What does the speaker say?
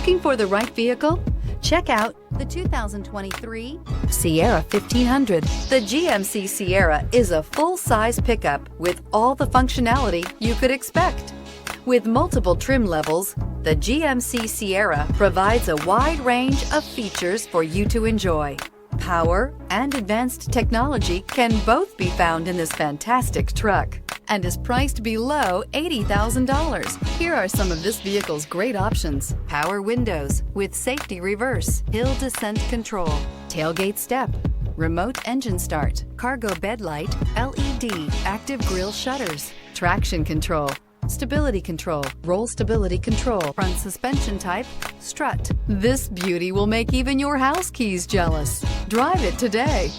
Looking for the right vehicle? Check out the 2023 Sierra 1500. The GMC Sierra is a full-size pickup with all the functionality you could expect. With multiple trim levels, the GMC Sierra provides a wide range of features for you to enjoy. Power and advanced technology can both be found in this fantastic truck and is priced below $80,000. Here are some of this vehicle's great options: power windows with safety reverse, hill descent control, tailgate step, remote engine start, cargo bed light, LED, active grille shutters, traction control, stability control, roll stability control, front suspension type, strut. This beauty will make even your house keys jealous. Drive it today.